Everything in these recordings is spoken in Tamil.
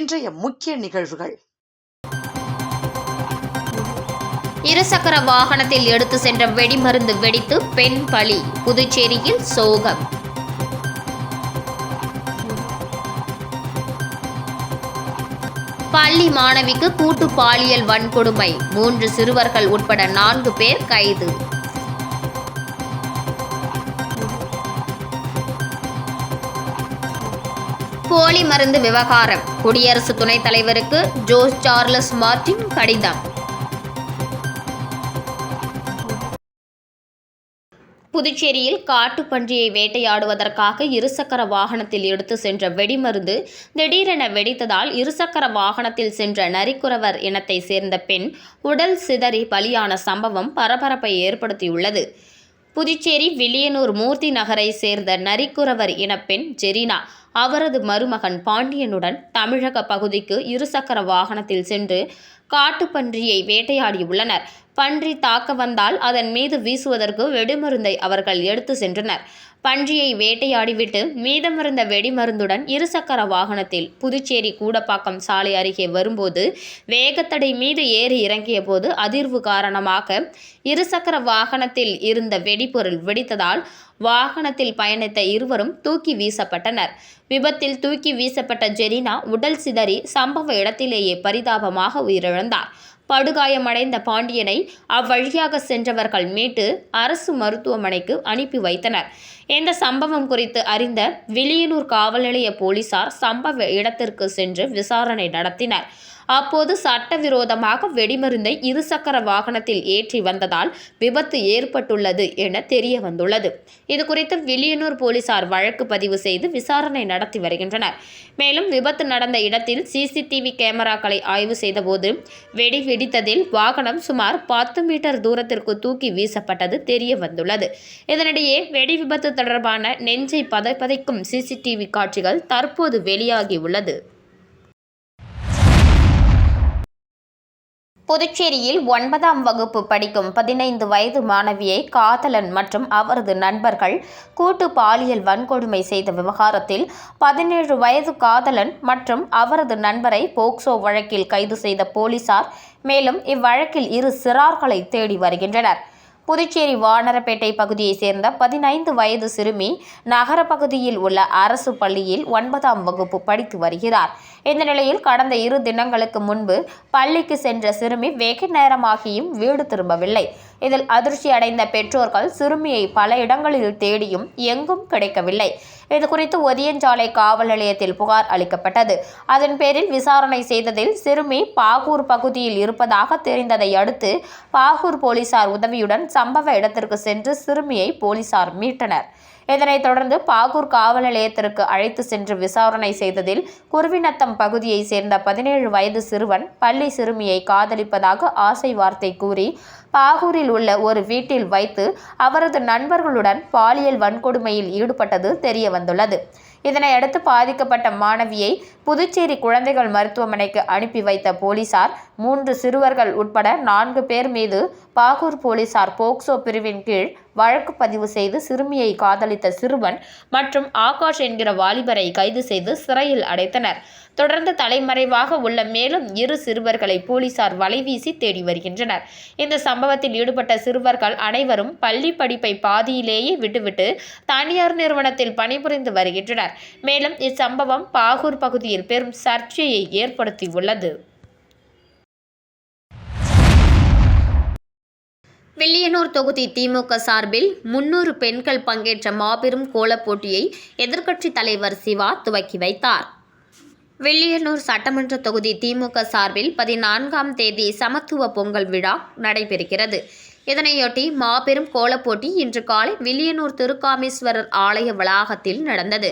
இன்றைய முக்கிய நிகழ்வுகள். இருசக்கர வாகனத்தில் எடுத்து சென்ற வெடிமருந்து வெடித்து பெண் பலி, புதுச்சேரியில் சோகம். பள்ளி மாணவிக்கு கூட்டு பாலியல் வன்கொடுமை, 3 சிறுவர்கள் உட்பட 4 பேர் கைது. போலி மருந்து விவகாரம், குடியரசு துணைத் தலைவருக்கு ஜோர்ஜ் சார்லஸ் மார்டின் கடிதம். புதுச்சேரியில் காட்டுப்பன்றியை வேட்டையாடுவதற்காக இருசக்கர வாகனத்தில் எடுத்து சென்ற வெடிமருந்து திடீரென வெடித்ததால் இருசக்கர வாகனத்தில் சென்ற நரிக்குறவர் இனத்தை சேர்ந்த பெண் உடல் சிதறி பலியான சம்பவம் பரபரப்பை ஏற்படுத்தியுள்ளது. புதுச்சேரி வில்லியனூர் மூர்த்தி நகரை சேர்ந்த நரிக்குறவர் இனப்பெண் ஜெரினா அவரது மருமகன் பாண்டியனுடன் தமிழக பகுதிக்கு இருசக்கர வாகனத்தில் சென்று காட்டுப்பன்றியை வேட்டையாடியுள்ளனர். பன்றி தாக்க வந்தால் அதன் மீது வீசுவதற்கு வெடிமருந்தை அவர்கள் எடுத்து சென்றனர். பன்றியை வேட்டையாடிவிட்டு மீதமிருந்த வெடிமருந்துடன் இருசக்கர வாகனத்தில் புதுச்சேரி கூடப்பாக்கம் சாலை அருகே வரும்போது வேகத்தடை மீது ஏறி இறங்கிய போது அதிர்வு காரணமாக இருசக்கர வாகனத்தில் இருந்த வெடிபொருள் வெடித்ததால் வாகனத்தில் பயணித்த இருவரும் தூக்கி வீசப்பட்டனர். விபத்தில் தூக்கி வீசப்பட்ட ஜெரினா உடல் சிதறி சம்பவ இடத்திலேயே பரிதாபமாக உயிரிழந்தார். படுகாயமடைந்த பாண்டியனை அவ்வழியாக சென்றவர்கள் மீட்டு அரசு மருத்துவமனைக்கு அனுப்பி வைத்தனர். இந்த சம்பவம் குறித்து அறிந்த வில்லியனூர் காவல் நிலைய போலீசார் சம்பவ இடத்திற்கு சென்று விசாரணை நடத்தினர். அப்போது சட்டவிரோதமாக வெடிமருந்தை இருசக்கர வாகனத்தில் ஏற்றி வந்ததால் விபத்து ஏற்பட்டுள்ளது என தெரிய வந்துள்ளது. இதுகுறித்து வில்லியனூர் போலீசார் வழக்கு பதிவு செய்து விசாரணை நடத்தி வருகின்றனர். மேலும் விபத்து நடந்த இடத்தில் சிசிடிவி கேமராக்களை ஆய்வு செய்தபோது வெடி வெடித்ததில் வாகனம் சுமார் 10 மீட்டர் தூரத்திற்கு தூக்கி வீசப்பட்டது தெரிய வந்துள்ளது. இதனிடையே வெடி விபத்து தொடர்பான நெஞ்சை பதைக்கும் சிசிடிவி காட்சிகள் தற்போது வெளியாகியுள்ளது. புதுச்சேரியில் 9ஆம் வகுப்பு படிக்கும் 15 வயது மாணவியை காதலன் மற்றும் அவரது நண்பர்கள் கூட்டு பாலியல் வன்கொடுமை செய்த விவகாரத்தில் 17 வயது காதலன் மற்றும் அவரது நண்பரை போக்சோ வழக்கில் கைது செய்த போலீசார் மேலும் இவ்வழக்கில் 2 சிறார்களை தேடி வருகின்றனர். புதுச்சேரி வானரப்பேட்டை பகுதியைச் சேர்ந்த 15 வயது சிறுமி நகர பகுதியில் உள்ள அரசு பள்ளியில் 9ஆம் வகுப்பு படித்து வருகிறார். இந்த நிலையில் கடந்த 2 தினங்களுக்கு முன்பு பள்ளிக்கு சென்ற சிறுமி வெகு நேரமாகியும் வீடு திரும்பவில்லை. இதில் அதிர்ச்சி அடைந்த பெற்றோர்கள் சிறுமியை பல இடங்களில் தேடியும் எங்கும் கிடைக்கவில்லை. இதுகுறித்து ஒதியஞ்சாலை காவல் நிலையத்தில் புகார் அளிக்கப்பட்டது. அதன் பேரில் விசாரணை செய்ததில் சிறுமி பாகூர் பகுதியில் இருப்பதாக தெரிந்ததை அடுத்து பாகூர் போலீசார் உதவியுடன் சம்பவ இடத்திற்கு சென்று சிறுமியை போலீசார் மீட்டனர். இதனைத் தொடர்ந்து பாகூர் காவல் நிலையத்திற்கு அழைத்து சென்று விசாரணை செய்ததில் குருவிநத்தம் பகுதியைச் சேர்ந்த 17 வயது சிறுவன் பள்ளி சிறுமியை காதலிப்பதாக ஆசை வார்த்தை கூறி பாகூரில் உள்ள ஒரு வீட்டில் வைத்து அவரது நண்பர்களுடன் பாலியல் வன்கொடுமையில் ஈடுபட்டது தெரிய வந்துள்ளது. இதனையடுத்து பாதிக்கப்பட்ட மாணவியை புதுச்சேரி குழந்தைகள் மருத்துவமனைக்கு அனுப்பி வைத்த போலீசார் 3 சிறுவர்கள் உட்பட 4 பேர் மீது பாகூர் போலீசார் போக்சோ பிரிவின் கீழ் வழக்கு பதிவு செய்து சிறுமியை காதலித்த சிறுவன் மற்றும் ஆகாஷ் என்கிற வாலிபரை கைது செய்து சிறையில் அடைத்தனர். தொடர்ந்து தலைமறைவாக உள்ள மேலும் 2 சிறுவர்களை போலீசார் வலைவீசி தேடி வருகின்றனர். இந்த சம்பவத்தில் ஈடுபட்ட சிறுவர்கள் அனைவரும் பள்ளி படிப்பை பாதியிலேயே விட்டுவிட்டு தனியார் நிறுவனத்தில் பணிபுரிந்து வருகின்றனர். மேலும் இச்சம்பவம் பாகூர் பகுதியில் பெரும் சர்ச்சையை ஏற்படுத்தியுள்ளது. வில்லியனூர் தொகுதி திமுக சார்பில் 300 பெண்கள் பங்கேற்ற மாபெரும் கோலப் போட்டியை எதிர்க்கட்சித் தலைவர் சிவா துவக்கி வைத்தார். வில்லியனூர் சட்டமன்ற தொகுதி திமுக சார்பில் 14ஆம் தேதி சமத்துவ பொங்கல் விழா நடைபெறுகிறது. இதனையொட்டி மாபெரும் கோலப்போட்டி இன்று காலை வில்லியனூர் திருக்காமேஸ்வரர் ஆலய வளாகத்தில் நடந்தது.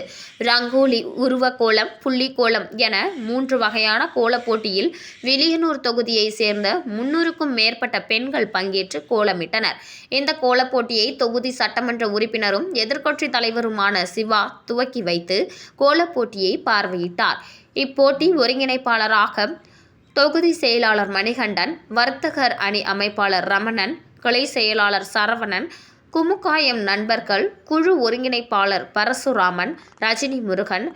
ரங்கோலி, உருவக்கோலம், புள்ளிக்கோலம் என 3 வகையான கோலப்போட்டியில் வில்லியனூர் தொகுதியை சேர்ந்த 300க்கும் மேற்பட்ட பெண்கள் பங்கேற்று கோலமிட்டனர். இந்த கோலப்போட்டியை தொகுதி சட்டமன்ற உறுப்பினரும் எதிர்க்கட்சித் தலைவருமான சிவா துவக்கி வைத்து கோலப்போட்டியை பார்வையிட்டார். இப்போட்டி ஒருங்கிணைப்பாளராக தொகுதி செயலாளர் மணிகண்டன், வர்த்தகர் அணி அமைப்பாளர் ரமணன், கிளை செயலாளர் சரவணன், குமுகாயம் நண்பர்கள் குழு ஒருங்கிணைப்பாளர் பரசுராமன், ரஜினி முருகன்,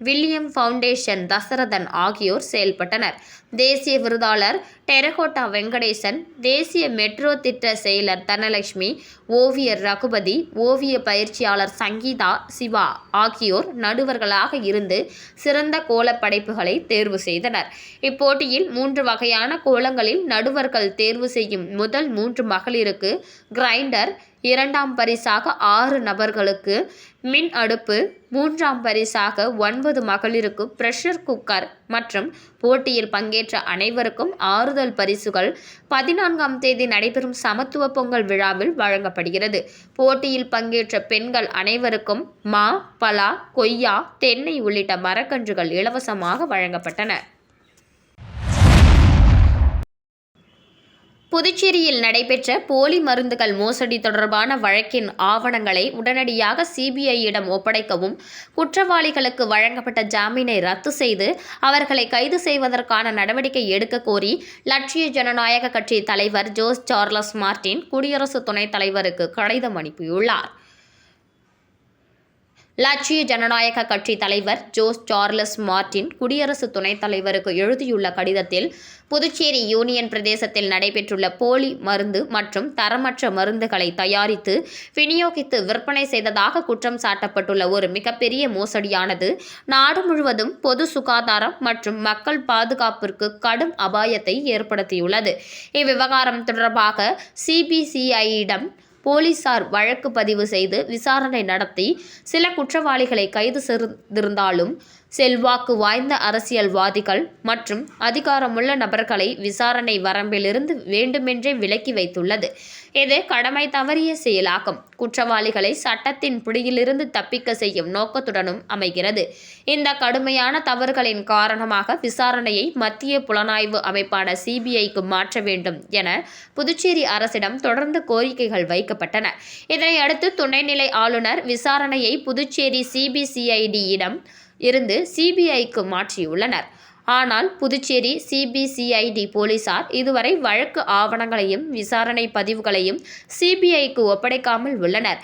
வில்லியம் ஃபவுண்டேஷன் தசரதன் ஆகியோர் செயல்பட்டனர். தேசிய விருதாளர் டெரகோட்டா வெங்கடேசன், தேசிய மெட்ரோ திட்ட செயலர் தனலட்சுமி, ஓவியர் ரகுபதி, ஓவிய பயிற்சியாளர் சங்கீதா சிவா ஆகியோர் நடுவர்களாக இருந்து சிறந்த கோலப் படைப்புகளை தேர்வு செய்தனர். இப்போட்டியில் 3 வகையான கோலங்களில் நடுவர்கள் தேர்வு செய்யும் முதல் 3 மகளிருக்கு கிரைண்டர், 2ஆம் பரிசாக 6 நபர்களுக்கு மின் அடுப்பு, 3ஆம் பரிசாக 9 மகளிருக்கு பிரஷர் குக்கர் மற்றும் போட்டியில் பங்கேற்ற அனைவருக்கும் ஆறுதல் பரிசுகள் 14ஆம் தேதி நடைபெறும் சமத்துவ பொங்கல் விழாவில் வழங்கப்படுகிறது. போட்டியில் பங்கேற்ற பெண்கள் அனைவருக்கும் மா, பலா, கொய்யா, தென்னை உள்ளிட்ட மரக்கன்றுகள் இலவசமாக வழங்கப்பட்டன. புதுச்சேரியில் நடைபெற்ற போலி மருந்துகள் மோசடி தொடர்பான வழக்கின் ஆவணங்களை உடனடியாக சிபிஐயிடம் ஒப்படைக்கவும், குற்றவாளிகளுக்கு வழங்கப்பட்ட ஜாமீனை ரத்து செய்து அவர்களை கைது செய்வதற்கான நடவடிக்கை எடுக்க கோரி லட்சிய ஜனநாயக கட்சி தலைவர் ஜோஸ் சார்லஸ் மார்டின் குடியரசு துணைத் தலைவருக்கு கடிதம் அனுப்பியுள்ளார். லட்சிய ஜனநாயக கட்சி தலைவர் ஜோஸ் சார்லஸ் மார்டின் குடியரசு துணைத் தலைவருக்கு எழுதியுள்ள கடிதத்தில், புதுச்சேரி யூனியன் பிரதேசத்தில் நடைபெற்றுள்ள போலி மருந்து மற்றும் தரமற்ற மருந்துகளை தயாரித்து விநியோகித்து விற்பனை செய்ததாக குற்றம் சாட்டப்பட்டுள்ள ஒரு மிகப்பெரிய மோசடியானது நாடு முழுவதும் பொது சுகாதாரம் மற்றும் மக்கள் பாதுகாப்பிற்கு கடும் அபாயத்தை ஏற்படுத்தியுள்ளது. இவ்விவகாரம் தொடர்பாக சிபிசிஐயிடம் போலீசார் வழக்கு பதிவு செய்து விசாரணை நடத்தி சில குற்றவாளிகளை கைது செய்திருந்தாலும், செல்வாக்கு வாய்ந்த அரசியல்வாதிகள் மற்றும் அதிகாரமுள்ள நபர்களை விசாரணை வரம்பிலிருந்து வேண்டுமென்றே விலக்கி வைத்துள்ளது. இது கடமை தவறிய செயலாகும். குற்றவாளிகளை சட்டத்தின் பிடியிலிருந்து தப்பிக்க செய்யும் நோக்கத்துடனும் அமைகிறது. இந்த கடுமையான தவறுகளின் காரணமாக விசாரணையை மத்திய புலனாய்வு அமைப்பான சிபிஐக்கு மாற்ற வேண்டும் என புதுச்சேரி அரசிடம் தொடர்ந்து கோரிக்கைகள் வைக்கப்பட்டன. இதனையடுத்து துணைநிலை ஆளுநர் விசாரணையை புதுச்சேரி சிபிசிஐடியிடம் இருந்து சிபிஐக்கு மாற்றியுள்ளனர். ஆனால் புதுச்சேரி சிபிசிஐடி போலீசார் இதுவரை வழக்கு ஆவணங்களையும் விசாரணை பதிவுகளையும் சிபிஐக்கு ஒப்படைக்காமல் உள்ளனர்.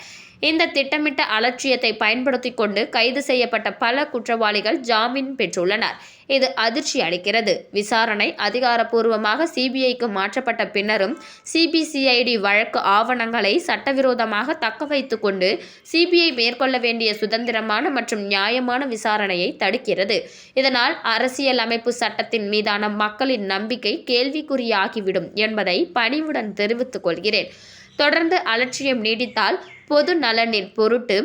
இந்த திட்டமிட்ட அலட்சியத்தை பயன்படுத்திக் கொண்டு கைது செய்யப்பட்ட பல குற்றவாளிகள் ஜாமீன் பெற்றுள்ளனர். இது அதிர்ச்சி அளிக்கிறது. விசாரணை அதிகாரப்பூர்வமாக சிபிஐக்கு மாற்றப்பட்ட பின்னரும் சிபிசிஐடி வழக்கு ஆவணங்களை சட்டவிரோதமாக தக்க வைத்துக் கொண்டு சிபிஐ மேற்கொள்ள வேண்டிய சுதந்திரமான மற்றும் நியாயமான விசாரணையை தடுக்கிறது. இதனால் அரசியல் அமைப்பு சட்டத்தின் மீதான மக்களின் நம்பிக்கை கேள்விக்குறியாகிவிடும் என்பதை பணிவுடன் தெரிவித்துக் கொள்கிறேன். தொடர்ந்து அலட்சியம் நீடித்தால் பொது நலனின் பொருட்டு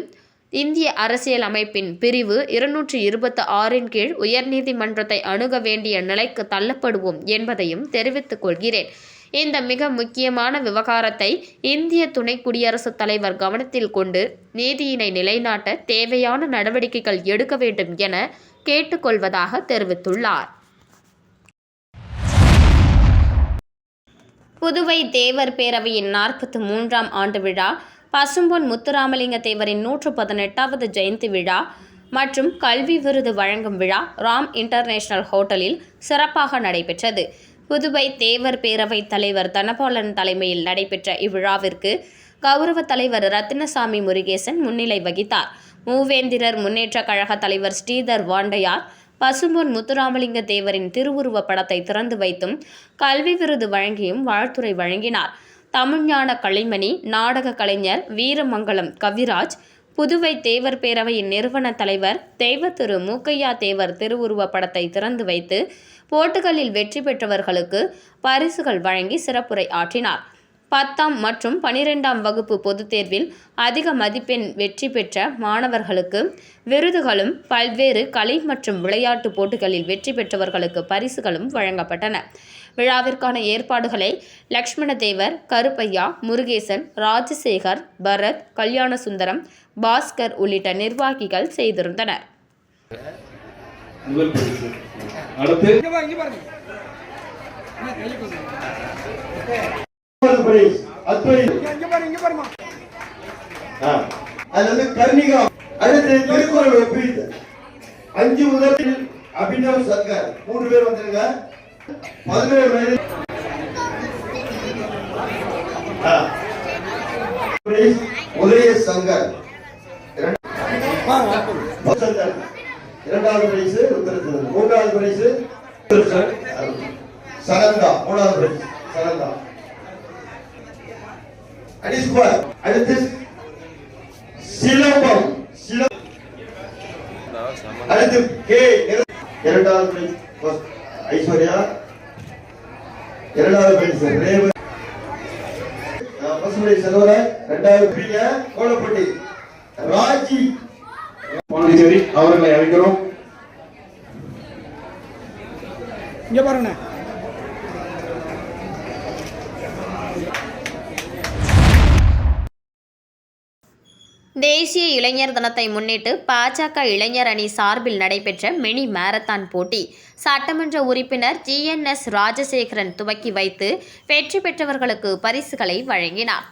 இந்திய அரசியல் அமைப்பின் பிரிவு 226 கீழ் உயர்நீதிமன்றத்தை அணுக வேண்டிய நிலைக்கு தள்ளப்படுவோம் என்பதையும் தெரிவித்துக் கொள்கிறேன். இந்த மிக முக்கியமான விவகாரத்தை இந்திய துணை குடியரசுத் தலைவர் கவனத்தில் கொண்டு நீதியினை நிலைநாட்ட தேவையான நடவடிக்கைகள் எடுக்க வேண்டும் என கேட்டுக்கொள்வதாக தெரிவித்துள்ளார். புதுவை தேவர் பேரவையின் 43ஆம் ஆண்டு விழா, பசும்பொன் முத்துராமலிங்க தேவரின் 118வது ஜெயந்தி விழா மற்றும் கல்வி விருது வழங்கும் விழா ராம் இன்டர்நேஷனல் ஹோட்டலில் சிறப்பாக நடைபெற்றது. புதுவை தேவர் பேரவை தலைவர் தனபாலன் தலைமையில் நடைபெற்ற இவ்விழாவிற்கு கௌரவ தலைவர் ரத்தினசாமி முருகேசன் முன்னிலை வகித்தார். மூவேந்திரர் முன்னேற்ற கழக தலைவர் ஸ்ரீதர் வாண்டையார் பசும்பொன் முத்துராமலிங்க தேவரின் திருவுருவ படத்தை திறந்து வைத்தும் கல்வி விருது வழங்கியும் வாழ்த்துரை வழங்கினார். தமிழ்ஞான கலைமணி, நாடக கலைஞர் வீரமங்கலம் கவிராஜ், புதுவை தேவர் பேரவையின் நிறுவன தலைவர் தெய்வ திரு மூக்கையா தேவர் திருவுருவ படத்தை திறந்து வைத்து போட்டிகளில் வெற்றி பெற்றவர்களுக்கு பரிசுகள் வழங்கி சிறப்புரை ஆற்றினார். 10ஆம் மற்றும் 12ஆம் வகுப்பு பொதுத் தேர்வில் அதிக மதிப்பெண் வெற்றி பெற்ற மாணவர்களுக்கு விருதுகளும், பல்வேறு கலை மற்றும் விளையாட்டு போட்டிகளில் வெற்றி பெற்றவர்களுக்கு பரிசுகளும் வழங்கப்பட்டன. விழாவிற்கான ஏற்பாடுகளை லக்ஷ்மணதேவர், கருப்பையா, முருகேசன், ராஜசேகர், பரத், கல்யாணசுந்தரம், பாஸ்கர் உள்ளிட்ட நிர்வாகிகள் செய்திருந்தனர். கர்ணிகா அடுத்து திருக்குறள் ஒப்பீடு 5 முதல் அபிநவ் சங்கர் 3 பேர் வந்திருங்க. 17 வயது உதய சங்கர் இரண்டாவது பரிசு ருத்ரச்சந்திரன். மூன்றாவது பரிசு சனந்தா. மூணாவது பரிசு சனந்தா. அடிஸ்குவார். அடுத்து சிலம்பம். அடுத்து கே. இரண்டாவது பரிசு ஐஸ்வர்யா. இரண்டாவது பரிசு ரேவதி. பசுமலை செல்வராஜ். இரண்டாவது பிரியா கோலப்பட்டி ராஜி பாண்டிச்சேரி அவர்களை அழைக்கிறோம். இங்க பாருங்க. தேசிய இளைஞர் தினத்தை முன்னிட்டு பாஜக இளைஞர் அணி சார்பில் நடைபெற்ற மினி மாரத்தான் போட்டி சட்டமன்ற உறுப்பினர் GNS ராஜசேகரன் துவக்கி வைத்து வெற்றி பெற்றவர்களுக்கு பரிசுகளை வழங்கினார்.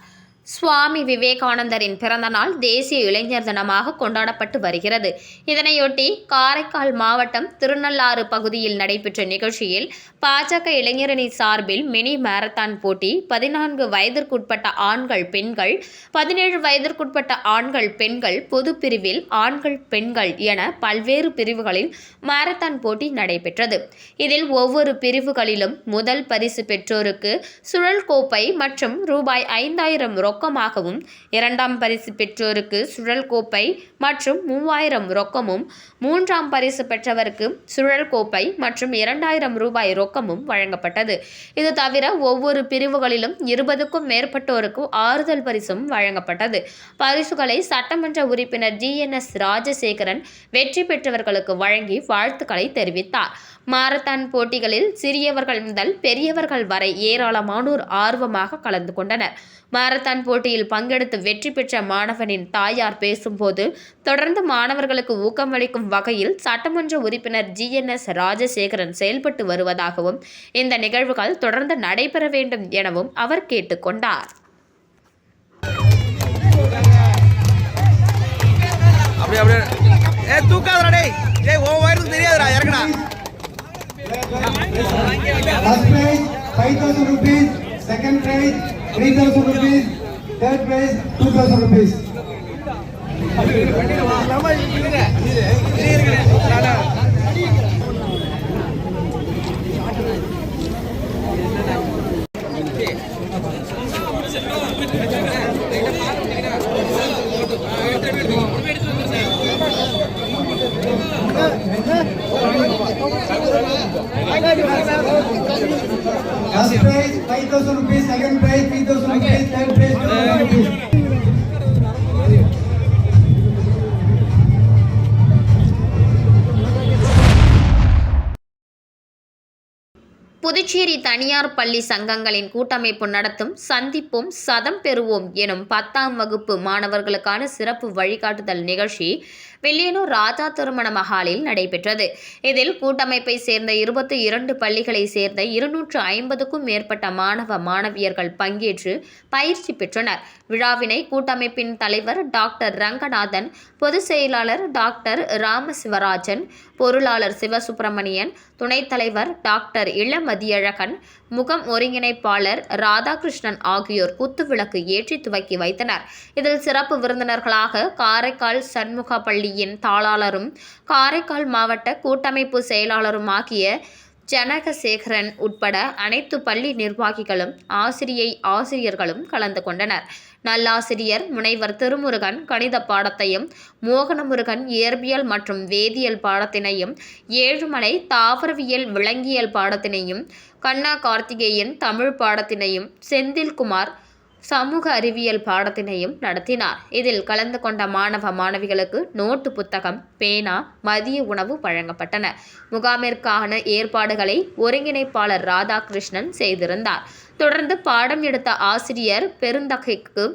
சுவாமி விவேகானந்தரின் பிறந்தநாள் தேசிய இளைஞர் தினமாக கொண்டாடப்பட்டு வருகிறது. இதனையொட்டி காரைக்கால் மாவட்டம் திருநள்ளாறு பகுதியில் நடைபெற்ற நிகழ்ச்சியில் பாஜக இளைஞரணி சார்பில் மினி மாரத்தான் போட்டி 14 வயதிற்குட்பட்ட ஆண்கள் பெண்கள், 17 வயதிற்குட்பட்ட ஆண்கள் பெண்கள், பொது பிரிவில் ஆண்கள் பெண்கள் என பல்வேறு பிரிவுகளில் மாரத்தான் போட்டி நடைபெற்றது. இதில் ஒவ்வொரு பிரிவுகளிலும் முதல் பரிசு பெற்றோருக்கு சுழல் கோப்பை மற்றும் ரூபாய் 5000 ரொக்கமாகவும், இரண்டாம் பரிசு பெற்றோருக்கு சுழல் கோப்பை மற்றும் 3000 ரொக்கமும், மூன்றாம் பரிசு பெற்றவருக்கு சுழல் கோப்பை மற்றும் 2000 ரூபாய் ரொக்கமும் வழங்கப்பட்டது. இது தவிர ஒவ்வொரு பிரிவுகளிலும் 20க்கும் மேற்பட்டோருக்கு ஆறுதல் பரிசும் வழங்கப்பட்டது. பரிசுகளை சட்டமன்ற உறுப்பினர் GNS ராஜசேகரன் வெற்றி பெற்றவர்களுக்கு வழங்கி வாழ்த்துக்களை தெரிவித்தார். மாரத்தான் போட்டிகளில் சிறியவர்கள் முதல் பெரியவர்கள் வரை ஏராளமானோர் ஆர்வமாக கலந்து கொண்டனர். மாரத்தான் போட்டியில் பங்கெடுத்து வெற்றி பெற்ற மாணவனின் தாயார் பேசும்போது, தொடர்ந்து மாணவர்களுக்கு ஊக்கமளிக்கும் வகையில் சட்டமன்ற உறுப்பினர் GNS ராஜசேகரன் செயல்பட்டு வருவதாகவும், இந்த நிகழ்வுகள் தொடர்ந்து நடைபெற வேண்டும் எனவும் அவர் கேட்டுக்கொண்டார். First prize 5,000 rupees, second prize 3,000 rupees, third prize 2,000 rupees. First prize 5,000 rupees, second prize 3,000 rupees, third prize 2,000 rupees. Puducherry தனியார் பள்ளி சங்கங்களின் கூட்டமைப்பு நடத்தும் சந்திப்போம் சதம் பெறுவோம் எனும் 10ஆம் வகுப்பு மாணவர்களுக்கான சிறப்பு வழிகாட்டுதல் நிகழ்ச்சி வில்லியனூர் ராஜா திருமண மஹாலில் நடைபெற்றது. இதில் கூட்டமைப்பை சேர்ந்த 22 பள்ளிகளை சேர்ந்த 250க்கும் மேற்பட்ட மாணவ மாணவியர்கள் பங்கேற்று பயிற்சி பெற்றனர். விழாவினை கூட்டமைப்பின் தலைவர் டாக்டர் ரங்கநாதன், பொதுச் செயலாளர் டாக்டர் ராமசிவராஜன், பொருளாளர் சிவசுப்பிரமணியன், துணைத் தலைவர் டாக்டர் இளமதியழகன், முகம் ஒருங்கிணைப்பாளர் ராதாகிருஷ்ணன் ஆகியோர் குத்துவிளக்கு ஏற்றி துவக்கி வைத்தனர். இதில் சிறப்பு விருந்தினர்களாக காரைக்கால் சண்முக பள்ளியின் தாளாளரும் காரைக்கால் மாவட்ட கூட்டமைப்பு செயலாளரும் ஆகிய ஜனகசேகரன் உட்பட அனைத்து பள்ளி நிர்வாகிகளும் ஆசிரியர்களும் கலந்து கொண்டனர். நல்லாசிரியர் முனைவர் திருமுருகன் கணித பாடத்தையும், மோகனமுருகன் இயற்பியல் மற்றும் வேதியியல் பாடத்தினையும், ஏழுமலை தாவரவியல் விலங்கியல் பாடத்தினையும், கண்ணா கார்த்திகேயன் தமிழ் பாடத்தினையும், செந்தில்குமார் சமூக அறிவியல் பாடத்தினையும் நடத்தினார். இதில் கலந்து கொண்ட மாணவ மாணவிகளுக்கு நோட்டு புத்தகம், பேனா, மதிய உணவு வழங்கப்பட்டன. முகாமிற்கான ஏற்பாடுகளை ஒருங்கிணைப்பாளர் ராதாகிருஷ்ணன் செய்திருந்தார். தொடர்ந்து பாடம் எடுத்த ஆசிரியர் பெருந்தகைக்கு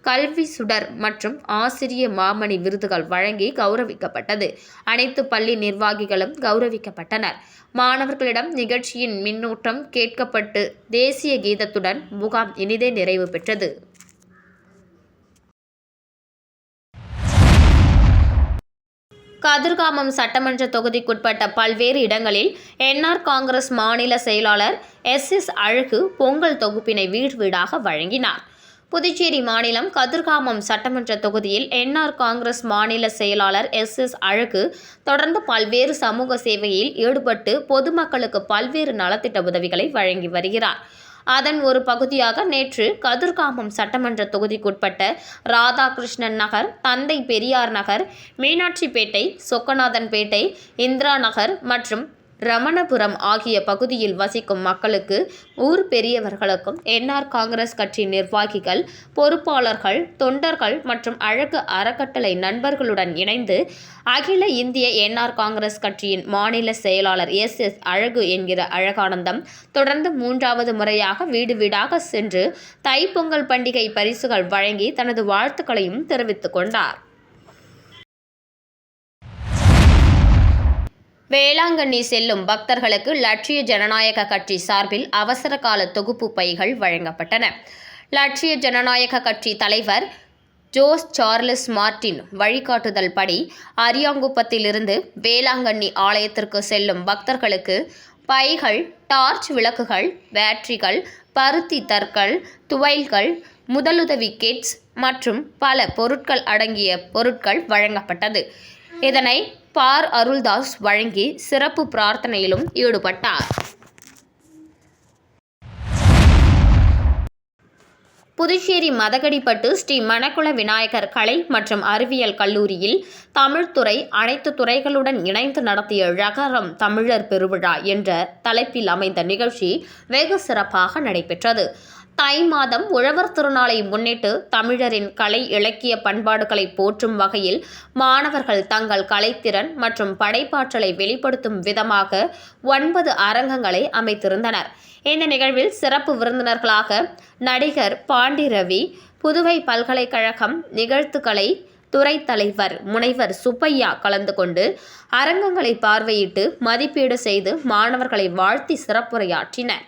கல்வி சுடர் மற்றும் ஆசிரிய மாமணி விருதுகள் வழங்கி கௌரவிக்கப்பட்டது. அனைத்து பள்ளி நிர்வாகிகளும் கௌரவிக்கப்பட்டனர். மாணவர்களிடம் நிகழ்ச்சியின் மின்னூட்டம் கேட்கப்பட்டு தேசிய கீதத்துடன் முகாம் இனிதே நிறைவு பெற்றது. கதிர்காமம் சட்டமன்ற தொகுதிக்குட்பட்ட பல்வேறு இடங்களில் NR காங்கிரஸ் மாநில செயலாளர் SS அழகு பொங்கல் தொகுப்பினை வீடு வீடாக வழங்கினார். புதுச்சேரி மாநிலம் கதிர்காமம் சட்டமன்ற தொகுதியில் என்ஆர் காங்கிரஸ் மாநில செயலாளர் எஸ். அழகு தொடர்ந்து பல்வேறு சமூக சேவையில் ஈடுபட்டு பொதுமக்களுக்கு பல்வேறு நலத்திட்ட உதவிகளை வழங்கி வருகிறார். அதன் ஒரு பகுதியாக நேற்று கதிர்காமம் சட்டமன்ற தொகுதிக்குட்பட்ட ராதாகிருஷ்ணன் நகர், தந்தை பெரியார் நகர், மீனாட்சிப்பேட்டை, சொக்கநாதன்பேட்டை, இந்திரா நகர் மற்றும் ரமணபுரம் ஆகிய பகுதியில் வசிக்கும் மக்களுக்கு, ஊர் பெரியவர்களுக்கும் என்ஆர் காங்கிரஸ் கட்சி நிர்வாகிகள், பொறுப்பாளர்கள், தொண்டர்கள் மற்றும் அழகு அறக்கட்டளை நண்பர்களுடன் இணைந்து அகில இந்திய என்ஆர் காங்கிரஸ் கட்சியின் மாநில செயலாளர் எஸ். அழகு என்கிற அழகானந்தம் தொடர்ந்து 3வது முறையாக வீடு வீடாக சென்று தைப்பொங்கல் பண்டிகை பரிசுகள் வழங்கி தனது வாழ்த்துக்களையும் தெரிவித்துக் கொண்டார். வேளாங்கண்ணி செல்லும் பக்தர்களுக்கு லட்சிய ஜனநாயக கட்சி சார்பில் அவசர கால தொகுப்பு பைகள் வழங்கப்பட்டன. லட்சிய ஜனநாயக கட்சி தலைவர் ஜோஸ் சார்லஸ் மார்டின் வழிகாட்டுதல் படி அரியாங்குப்பத்திலிருந்து வேளாங்கண்ணி ஆலயத்திற்கு செல்லும் பக்தர்களுக்கு பைகள், டார்ச் விளக்குகள், பேட்டரிகள், பருத்தி தற்கள், துவைல்கள், முதலுதவி கிட்ஸ் மற்றும் பல பொருட்கள் அடங்கிய பொருட்கள் வழங்கப்பட்டது. இதனை பார் அருள்தாஸ் வழங்கி சிறப்பு பிரார்த்தனையிலும் ஈடுபட்டார். புதுச்சேரி மதகடிப்பட்டு ஸ்ரீ மணக்குள விநாயகர் கலை மற்றும் அறிவியல் கல்லூரியில் தமிழ்துறை அனைத்து துறைகளுடன் இணைந்து நடத்திய ழகரம் தமிழர் பெருவிழா என்ற தலைப்பில் அமைந்த நிகழ்ச்சி வெகு சிறப்பாக நடைபெற்றது. தை மாதம் உழவர் திருநாளை முன்னிட்டு தமிழரின் கலை இலக்கிய பண்பாடுகளை போற்றும் வகையில் மாணவர்கள் தங்கள் கலைத்திறன் மற்றும் படைப்பாற்றலை வெளிப்படுத்தும் விதமாக 9 அரங்கங்களை அமைத்திருந்தனர். இந்த நிகழ்வில் சிறப்பு விருந்தினர்களாக நடிகர் பாண்டி ரவி, புதுவை பல்கலைக்கழகம் நிகழ்த்துக்கலை துறை தலைவர் முனைவர் சுப்பையா கலந்து கொண்டு அரங்கங்களை பார்வையிட்டு மதிப்பீடு செய்து மாணவர்களை வாழ்த்தி சிறப்புரையாற்றினர்.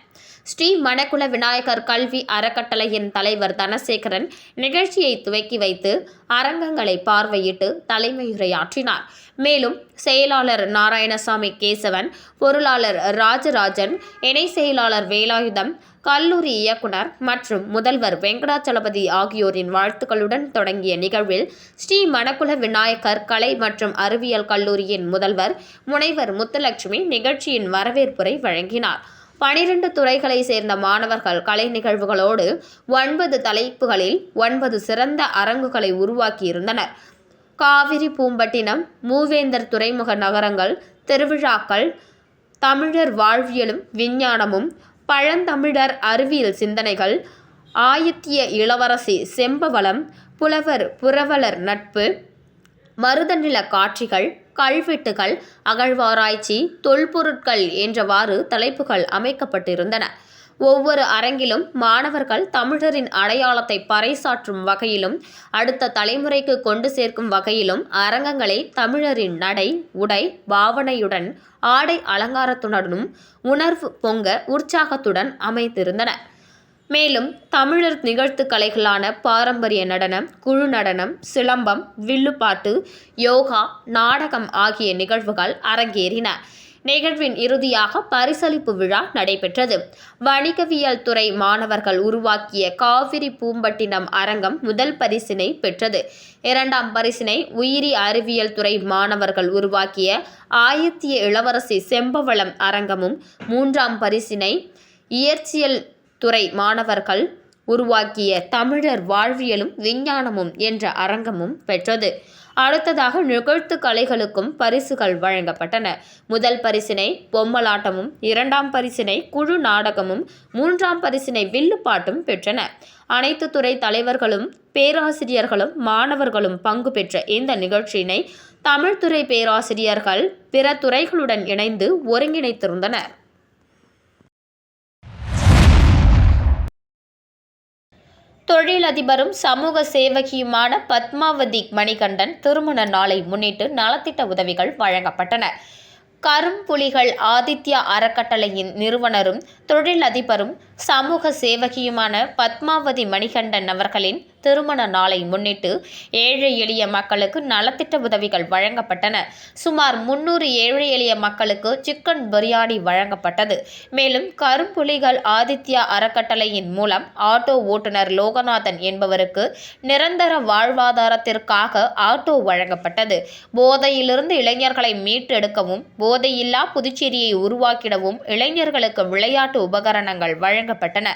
ஸ்ரீ மணக்குள விநாயகர் கல்வி அறக்கட்டளையின் தலைவர் தனசேகரன் நிகழ்ச்சியை துவக்கி வைத்து அரங்கங்களை பார்வையிட்டு தலைமையுரையாற்றினார். மேலும் செயலாளர் நாராயணசாமி கேசவன், பொருளாளர் ராஜராஜன், இணை செயலாளர் வேலாயுதம், கல்லூரி இயக்குனர் மற்றும் முதல்வர் வெங்கடாச்சலபதி ஆகியோரின் வாழ்த்துக்களுடன் தொடங்கிய நிகழ்வில் ஸ்ரீ மணக்குள விநாயகர் கலை மற்றும் அறிவியல் கல்லூரியின் முதல்வர் முனைவர் முத்துலட்சுமி நிகழ்ச்சியின் வரவேற்புரை வழங்கினார். 12 துறைகளை சேர்ந்த மாணவர்கள் கலை நிகழ்வுகளோடு 9 தலைப்புகளில் 9 சிறந்த அரங்குகளை உருவாக்கியிருந்தனர். காவிரி பூம்பட்டினம், மூவேந்தர் துறைமுக நகரங்கள், திருவிழாக்கள், தமிழர் வாழ்வியலும் விஞ்ஞானமும், பழந்தமிழர் அறிவியல் சிந்தனைகள், ஆயித்திய இளவரசி செம்பவளம், புலவர் புரவலர் நட்பு, மருதநில காட்சிகள், கல்வெட்டுகள், அகழ்வாராய்ச்சி, தொல்பொருட்கள் என்றவாறு தலைப்புகள் அமைக்கப்பட்டிருந்தன. ஒவ்வொரு அரங்கிலும் மாணவர்கள் தமிழரின் அடையாளத்தை பறைசாற்றும் வகையிலும் அடுத்த தலைமுறைக்கு கொண்டு சேர்க்கும் வகையிலும் அரங்கங்களை தமிழரின் நடை, உடை, பாவனையுடன், ஆடை அலங்காரத்துடனும் உணர்வு பொங்க உற்சாகத்துடன் அமைத்திருந்தன. மேலும் தமிழர் நிகழ்த்து கலைகளான பாரம்பரிய நடனம், குழு நடனம், சிலம்பம், வில்லுப்பாட்டு, யோகா, நாடகம் ஆகிய நிகழ்வுகள் அரங்கேறின. நிகழ்வின் இறுதியாக பரிசளிப்பு விழா நடைபெற்றது. வணிகவியல் துறை மாணவர்கள் உருவாக்கிய காவிரி பூம்பட்டினம் அரங்கம் முதல் பரிசினை பெற்றது. 2ஆம் பரிசினை உயிரி அறிவியல் துறை மாணவர்கள் உருவாக்கிய ஆயித்திய இளவரசி செம்பவளம் அரங்கமும், 3ஆம் பரிசினை இயற்பியல் துறை மாணவர்கள் உருவாக்கிய தமிழர் வாழ்வியலும் விஞ்ஞானமும் என்ற அரங்கமும் பெற்றது. அடுத்ததாக நிகழ்த்து கலைகளுக்கும் பரிசுகள் வழங்கப்பட்டன. முதல் பரிசினை பொம்மலாட்டமும், 2ஆம் பரிசினை குழு நாடகமும், 3ஆம் பரிசினை வில்லுப்பாட்டும் பெற்றன. அனைத்து துறை தலைவர்களும் பேராசிரியர்களும் மாணவர்களும் பங்கு பெற்ற இந்த நிகழ்ச்சியினை தமிழ்துறை பேராசிரியர்கள் பிற துறைகளுடன் இணைந்து ஒருங்கிணைத்திருந்தனர். தொழிலதிபரும் சமூக சேவகியுமான பத்மாவதி மணிகண்டன் திருமண நாளை முன்னிட்டு நலத்திட்ட உதவிகள் வழங்கப்பட்டன. கரும்புலிகள் ஆதித்யா அறக்கட்டளையின் நிறுவனரும் தொழிலதிபரும் சமூக சேவகியுமான பத்மாவதி மணிகண்டன் அவர்களின் திருமண நாளை முன்னிட்டு ஏழை எளிய மக்களுக்கு நலத்திட்ட உதவிகள் வழங்கப்பட்டன. சுமார் 300 ஏழை எளிய மக்களுக்கு சிக்கன் பிரியாணி வழங்கப்பட்டது. மேலும் கரும்புலிகள் ஆதித்யா அறக்கட்டளையின் மூலம் ஆட்டோ ஓட்டுநர் லோகநாதன் என்பவருக்கு நிரந்தர வாழ்வாதாரத்திற்காக ஆட்டோ வழங்கப்பட்டது. போதையிலிருந்து இளைஞர்களை மீட்டெடுக்கவும் போதையில்லா புதுச்சேரியை உருவாக்கிடவும் இளைஞர்களுக்கு விளையாட்டு உபகரணங்கள் வழங்கப்பட்டன.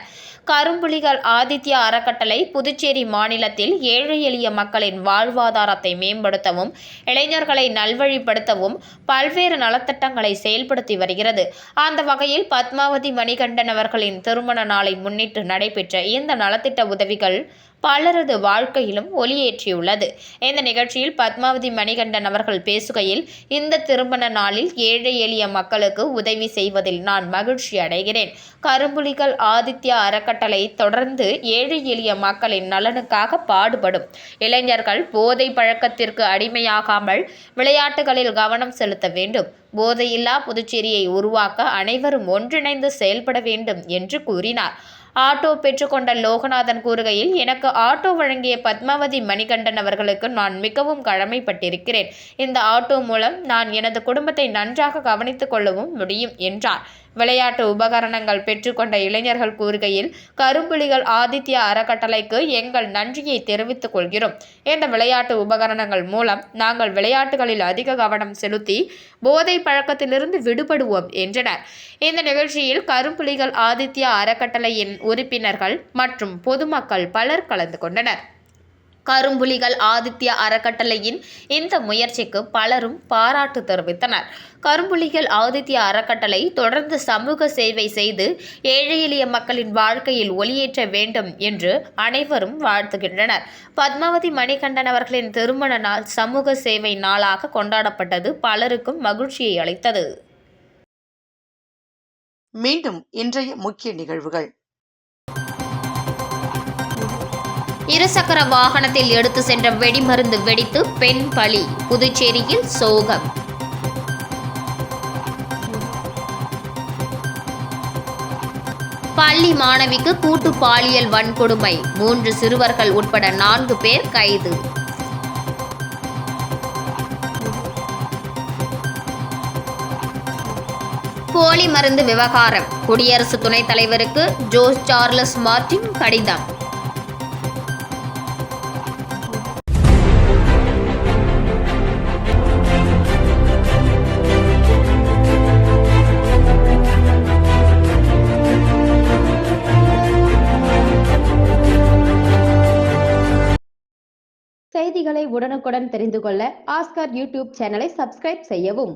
கரும்புலிகள் ஆதித்யா அறக்கட்டளை புதுச்சேரி மாநிலத்தில் ஏழை எளிய மக்களின் வாழ்வாதாரத்தை மேம்படுத்தவும் இளைஞர்களை நல்வழிப்படுத்தவும் பல்வேறு நலத்திட்டங்களை செயல்படுத்தி வருகிறது. அந்த வகையில் பத்மாவதி மணிகண்டன் அவர்களின் திருமண நாளை முன்னிட்டு நடைபெற்ற இந்த நலத்திட்ட உதவிகள் பலரது வாழ்க்கையிலும் ஒளியேற்றியுள்ளது. இந்த நிகழ்ச்சியில் பத்மாவதி மணிகண்டன் அவர்கள் பேசுகையில், இந்த திருமண நாளில் ஏழை எளிய மக்களுக்கு உதவி செய்வதில் நான் மகிழ்ச்சி அடைகிறேன். கரும்புலிகள் ஆதித்யா அறக்கட்டளை தொடர்ந்து ஏழை எளிய மக்களின் நலனுக்காக பாடுபடும். இளைஞர்கள் போதை பழக்கத்திற்கு அடிமையாகாமல் விளையாட்டுகளில் கவனம் செலுத்த வேண்டும். போதையில்லா புதுச்சேரியை உருவாக்க அனைவரும் ஒன்றிணைந்து செயல்பட வேண்டும் என்று கூறினார். ஆட்டோ பெற்றுக்கொண்ட லோகநாதன் கூறுகையில், எனக்கு ஆட்டோ வழங்கிய பத்மாவதி மணிகண்டன் அவர்களுக்கு நான் மிகவும் கடமைப்பட்டிருக்கிறேன். இந்த ஆட்டோ மூலம் நான் எனது குடும்பத்தை நன்றாக கவனித்துக் கொள்ளவும் முடியும் என்றார். விளையாட்டு உபகரணங்கள் பெற்றுக்கொண்ட இளைஞர்கள் கூறுகையில், கரும்புலிகள் ஆதித்யா அறக்கட்டளைக்கு எங்கள் நன்றியை தெரிவித்துக் கொள்கிறோம். இந்த விளையாட்டு உபகரணங்கள் மூலம் நாங்கள் விளையாட்டுகளில் அதிக கவனம் செலுத்தி போதை பழக்கத்திலிருந்து விடுபடுவோம் என்றனர். இந்த நிகழ்ச்சியில் கரும்புலிகள் ஆதித்யா அறக்கட்டளையின் உறுப்பினர்கள் மற்றும் பொதுமக்கள் பலர் கலந்து கொண்டனர். கரும்புலிகள் ஆதித்யா அறக்கட்டளையின் இந்த முயற்சிக்கு பலரும் பாராட்டு தெரிவித்தனர். கரும்புலிகள் ஆதித்யா அறக்கட்டளை தொடர்ந்து சமூக சேவை செய்து ஏழை எளிய மக்களின் வாழ்க்கையில் ஒளியேற்ற வேண்டும் என்று அனைவரும் வாழ்த்துகின்றனர். பத்மாவதி மணிகண்டன் அவர்களின் திருமண நாள் சமூக சேவை நாளாக கொண்டாடப்பட்டது பலருக்கும் மகிழ்ச்சியை அளித்தது. மீண்டும் இன்றைய முக்கிய நிகழ்வுகள். இருசக்கர வாகனத்தில் எடுத்து சென்ற வெடிமருந்து வெடித்து பெண் பலி. புதுச்சேரியில் சோகம். பள்ளி மாணவிக்கு கூட்டு பாலியல் வன்கொடுமை. 3 சிறுவர்கள் உட்பட 4 பேர் கைது. போலி மருந்து விவகாரம். குடியரசு துணைத் தலைவருக்கு ஜோஸ் சார்லஸ் மார்டின் கடிதம். செய்திகளை உடனுக்குடன் தெரிந்து கொள்ள ஆஸ்கார் யூடியூப் சேனலை சப்ஸ்கிரைப் செய்யவும்.